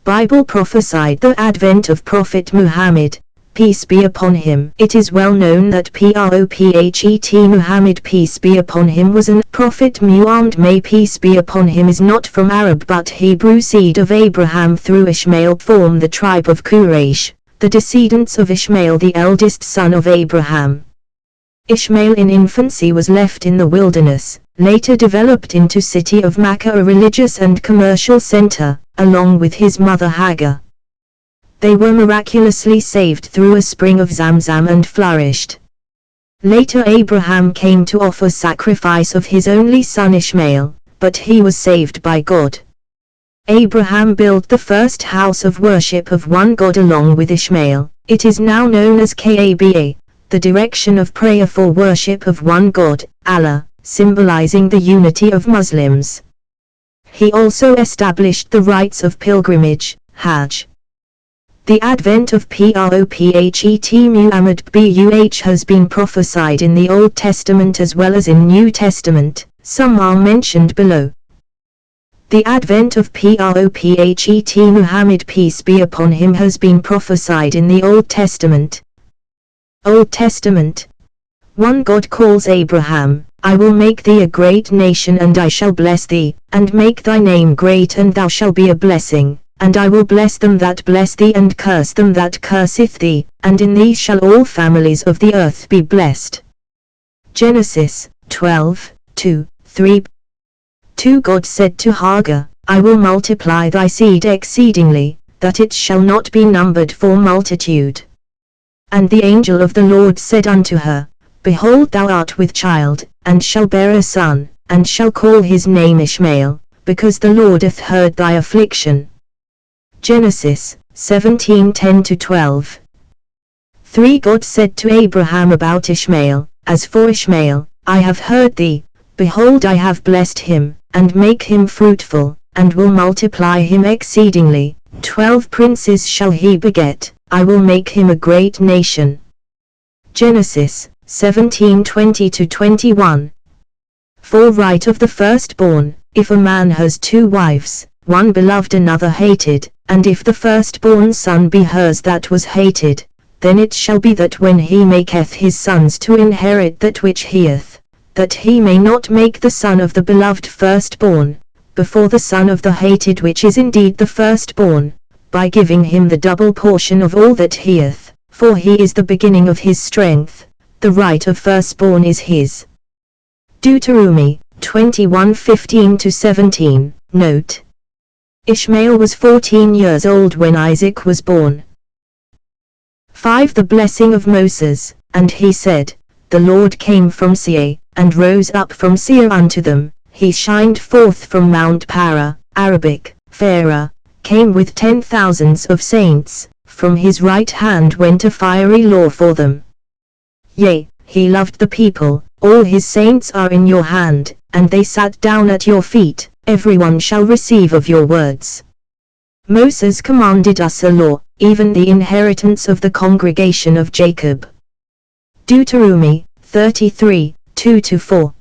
Bible prophesied the advent of Prophet Muhammad, peace be upon him. It is well known that Prophet Muhammad, peace be upon him, was an Prophet Muhammad, may peace be upon him, is not from Arab but Hebrew seed of Abraham through Ishmael, form the tribe of Quraysh, the descendants of Ishmael, the eldest son of Abraham. Ishmael in infancy was left in the wilderness, later developed into city of Makkah, a religious and commercial center, along with his mother Hagar. They were miraculously saved through a spring of Zamzam and flourished. Later Abraham came to offer sacrifice of his only son Ishmael, but he was saved by God. Abraham built the first house of worship of one God along with Ishmael. It is now known as Kaaba, the direction of prayer for worship of one God, Allah, symbolizing the unity of Muslims. He also established the rites of pilgrimage, Hajj. The advent of Prophet Muhammad (BUH) has been prophesied in the Old Testament as well as in New Testament. Some are mentioned below. The advent of Prophet Muhammad, peace be upon him, has been prophesied in the Old Testament. Old Testament. 1 God calls Abraham, I will make thee a great nation, and I shall bless thee, and make thy name great, and thou shalt be a blessing. And I will bless them that bless thee, and curse them that curseth thee, and in thee shall all families of the earth be blessed. Genesis 12:2-3. 2 God said to Hagar, I will multiply thy seed exceedingly, that it shall not be numbered for multitude. And the angel of the Lord said unto her, Behold, thou art with child, and shall bear a son, and shall call his name Ishmael, because the Lord hath heard thy affliction. Genesis 17:10-12. 3 God said to Abraham about Ishmael, As for Ishmael, I have heard thee, behold I have blessed him, and make him fruitful, and will multiply him exceedingly. 12 princes shall he beget, I will make him a great nation. Genesis 17:20-21. 4 Right of the firstborn. If a man has 2 wives, one beloved another hated, and if the firstborn son be hers that was hated, then it shall be that when he maketh his sons to inherit that which he hath, that he may not make the son of the beloved firstborn, before the son of the hated which is indeed the firstborn, by giving him the double portion of all that he hath, for he is the beginning of his strength, the right of firstborn is his. Deuteronomy 21:15-17. Note: Ishmael was 14 years old when Isaac was born. 5 The blessing of Moses. And he said, The Lord came from Seir, and rose up from Seir unto them, he shined forth from Mount Para, Arabic, Pharaoh, came with 10,000s of saints, from his right hand went a fiery law for them. Yea, he loved the people, all his saints are in your hand, and they sat down at your feet, everyone shall receive of your words. Moses commanded us a law, even the inheritance of the congregation of Jacob. Deuteronomy 33:2-4.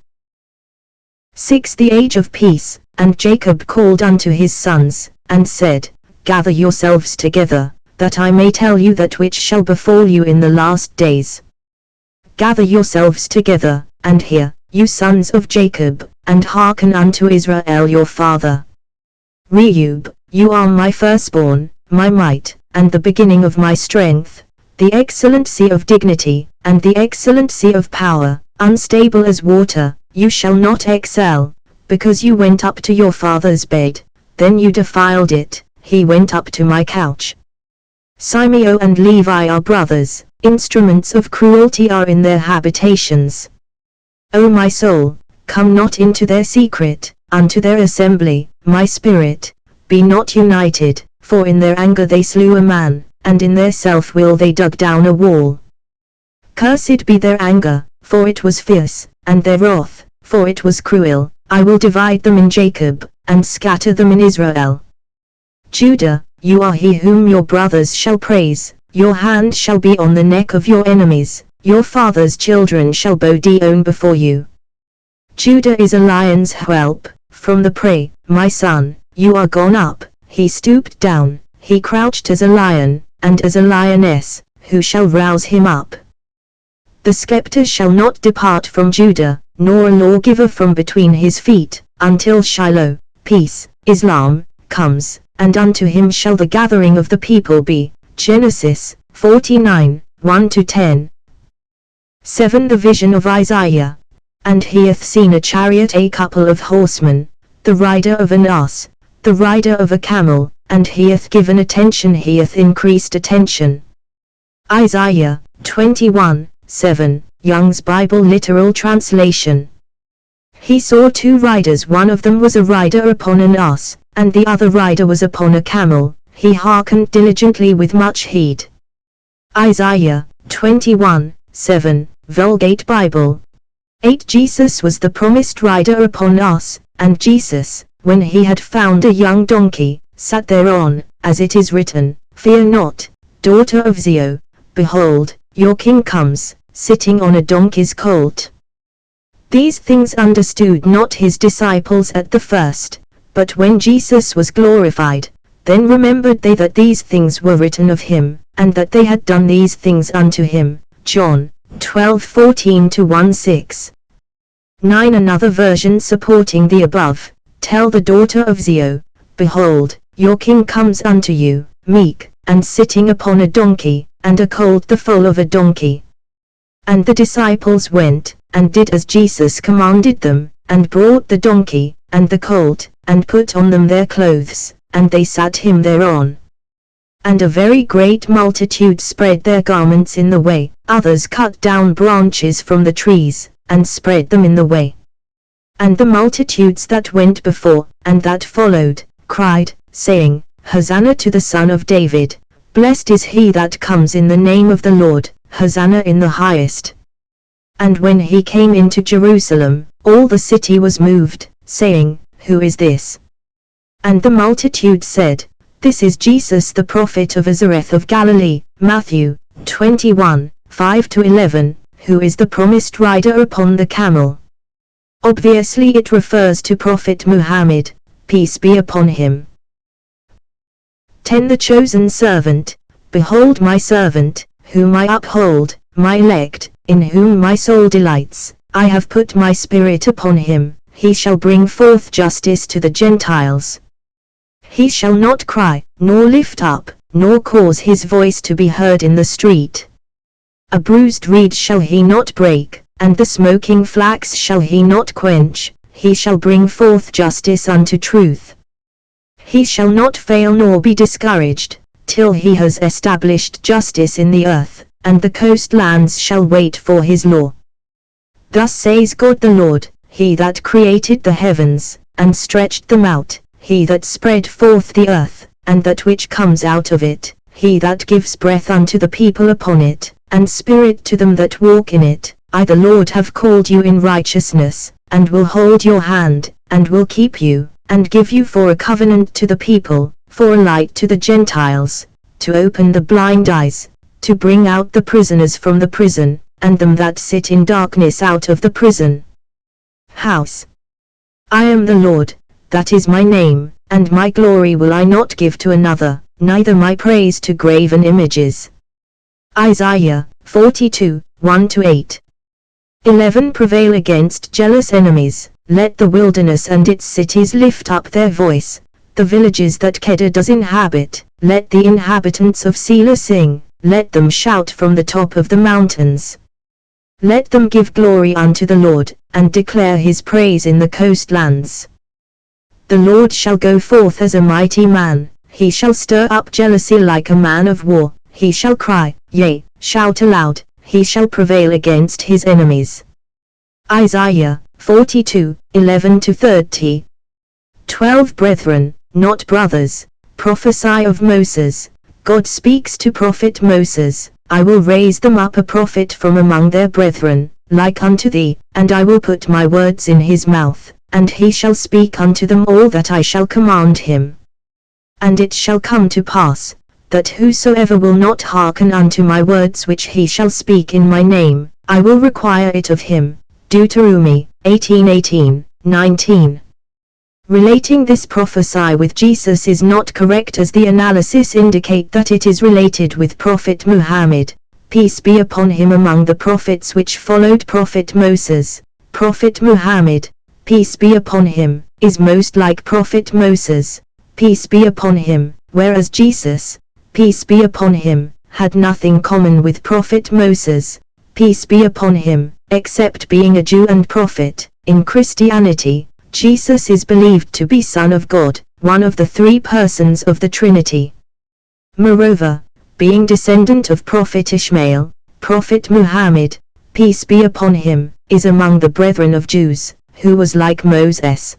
6 The age of peace. And Jacob called unto his sons, and said, Gather yourselves together, that I may tell you that which shall befall you in the last days. Gather yourselves together, and hear, you sons of Jacob, and hearken unto Israel your father. Reuben, you are my firstborn, my might, and the beginning of my strength, the excellency of dignity, and the excellency of power, unstable as water, you shall not excel, because you went up to your father's bed, then you defiled it, he went up to my couch. Simeon and Levi are brothers, instruments of cruelty are in their habitations. O my soul, come not into their secret, unto their assembly, my spirit, be not united, for in their anger they slew a man, and in their self-will they dug down a wall. Cursed be their anger, for it was fierce, and their wrath, for it was cruel. I will divide them in Jacob, and scatter them in Israel. Judah, you are he whom your brothers shall praise, your hand shall be on the neck of your enemies, your father's children shall bow down before you. Judah is a lion's whelp, from the prey, my son, you are gone up, he stooped down, he crouched as a lion, and as a lioness, who shall rouse him up? The scepter shall not depart from Judah, nor a lawgiver from between his feet, until Shiloh, peace, Islam, comes, and unto him shall the gathering of the people be. Genesis 49, 1-10. 7. The vision of Isaiah. And he hath seen a chariot, a couple of horsemen, the rider of an ass, the rider of a camel, and he hath given attention, he hath increased attention. Isaiah 21, 7, Young's Bible Literal Translation. He saw two riders, one of them was a rider upon an ass, and the other rider was upon a camel, he hearkened diligently with much heed. Isaiah 21, 7, Vulgate Bible. 8. Jesus was the promised rider upon ass, and Jesus, when he had found a young donkey, sat thereon, as it is written, Fear not, daughter of Zion, behold, your king comes, sitting on a donkey's colt. These things understood not his disciples at the first, but when Jesus was glorified, then remembered they that these things were written of him, and that they had done these things unto him. John 12:14-16. 9. Another version supporting the above. Tell the daughter of Zion, behold, your king comes unto you, meek, and sitting upon a donkey, and a colt the foal of a donkey. And the disciples went, and did as Jesus commanded them, and brought the donkey, and the colt, and put on them their clothes, and they sat him thereon. And a very great multitude spread their garments in the way, others cut down branches from the trees, and spread them in the way. And the multitudes that went before, and that followed, cried, saying, Hosanna to the Son of David, blessed is he that comes in the name of the Lord, Hosanna in the highest. And when he came into Jerusalem, all the city was moved, saying, Who is this? And the multitude said, This is Jesus the prophet of Nazareth of Galilee. Matthew 21, 5-11, who is the promised rider upon the camel. Obviously it refers to Prophet Muhammad, peace be upon him. 10. The chosen servant. Behold my servant, whom I uphold, my elect, in whom my soul delights. I have put my spirit upon him, he shall bring forth justice to the Gentiles. He shall not cry, nor lift up, nor cause his voice to be heard in the street. A bruised reed shall he not break, and the smoking flax shall he not quench, he shall bring forth justice unto truth. He shall not fail nor be discouraged, till he has established justice in the earth, and the coastlands shall wait for his law. Thus says God the Lord, he that created the heavens, and stretched them out, he that spread forth the earth, and that which comes out of it, he that gives breath unto the people upon it, and spirit to them that walk in it. I the Lord have called you in righteousness, and will hold your hand, and will keep you, and give you for a covenant to the people, for a light to the Gentiles, to open the blind eyes, to bring out the prisoners from the prison, and them that sit in darkness out of the prison house. I am the Lord, that is my name, and my glory will I not give to another, neither my praise to graven images. Isaiah 42, 1-8. 11. Prevail against jealous enemies. Let the wilderness and its cities lift up their voice, the villages that Kedar does inhabit. Let the inhabitants of Selah sing, let them shout from the top of the mountains. Let them give glory unto the Lord, and declare his praise in the coastlands. The Lord shall go forth as a mighty man, he shall stir up jealousy like a man of war, he shall cry, yea, shout aloud, he shall prevail against his enemies. Isaiah 42, 11-30. 12. Brethren, not brothers, prophesy of Moses. God speaks to prophet Moses, I will raise them up a prophet from among their brethren, like unto thee, and I will put my words in his mouth, and he shall speak unto them all that I shall command him. And it shall come to pass, that whosoever will not hearken unto my words which he shall speak in my name, I will require it of him. Deuteronomy 18:18, 19. Relating this prophecy with Jesus is not correct, as the analysis indicate that it is related with Prophet Muhammad, peace be upon him. Among the prophets which followed Prophet Moses, Prophet Muhammad, peace be upon him, is most like Prophet Moses, peace be upon him, whereas Jesus, peace be upon him, had nothing common with Prophet Moses, peace be upon him, except being a Jew and prophet. In Christianity, Jesus is believed to be Son of God, one of the three persons of the Trinity. Moreover, being descendant of Prophet Ishmael, Prophet Muhammad, peace be upon him, is among the brethren of Jews, who was like Moses.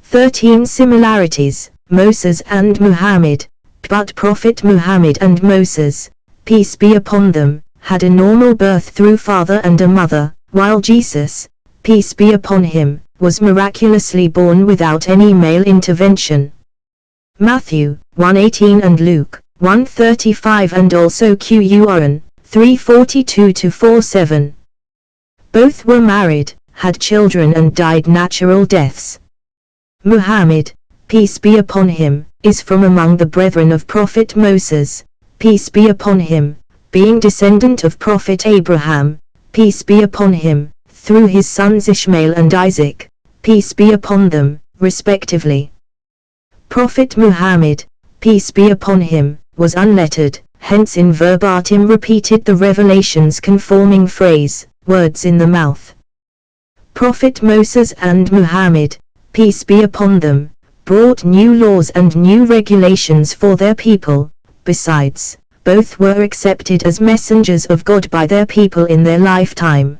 13 Similarities, Moses and Muhammad. But Prophet Muhammad and Moses, peace be upon them, had a normal birth through father and a mother, while Jesus, peace be upon him, was miraculously born without any male intervention. Matthew 1:18 and Luke 1:35 and also Qur'an 3:42-47. Both were married, had children and died natural deaths. Muhammad, peace be upon him, is from among the brethren of Prophet Moses, peace be upon him, being descendant of Prophet Abraham, peace be upon him, through his sons Ishmael and Isaac, peace be upon them, respectively. Prophet Muhammad, peace be upon him, was unlettered, hence in verbatim repeated the revelations conforming phrase, words in the mouth. Prophet Moses and Muhammad, peace be upon them, brought new laws and new regulations for their people. Besides, both were accepted as messengers of God by their people in their lifetime.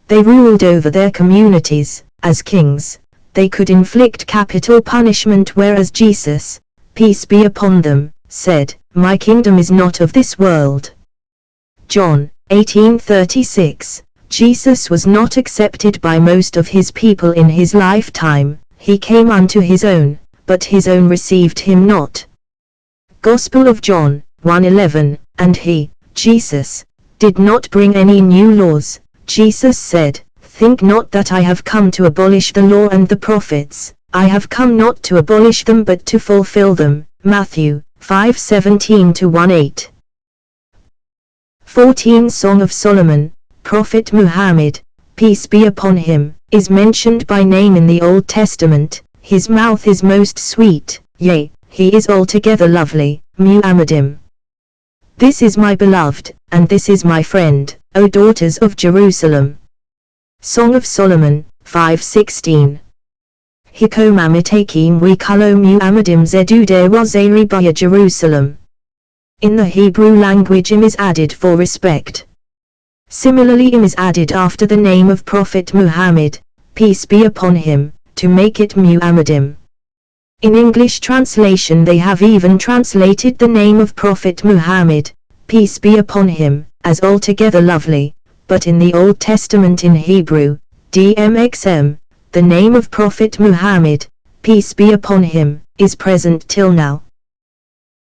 They ruled over their communities, as kings. They could inflict capital punishment, whereas Jesus, peace be upon them, said, "My kingdom is not of this world." John 18:36. Jesus was not accepted by most of his people in his lifetime. He came unto his own, but his own received him not. Gospel of John 1:11. And he, Jesus, did not bring any new laws. Jesus said, "Think not that I have come to abolish the law and the prophets. I have come not to abolish them but to fulfill them." Matthew 5:17-18. 14 Song of Solomon. Prophet Muhammad, peace be upon him, is mentioned by name in the Old Testament. His mouth is most sweet, yea, he is altogether lovely. Muhammadim. This is my beloved, and this is my friend, O daughters of Jerusalem. Song of Solomon 5:16. Hikomamitakim we kulo Muhammadim zedude rozari by Jerusalem. In the Hebrew language im is added for respect. Similarly im is added after the name of Prophet Muhammad, peace be upon him, to make it Muhammadim. In English translation they have even translated the name of Prophet Muhammad, peace be upon him, as altogether lovely, but in the Old Testament in Hebrew, DMXM, the name of Prophet Muhammad, peace be upon him, is present till now.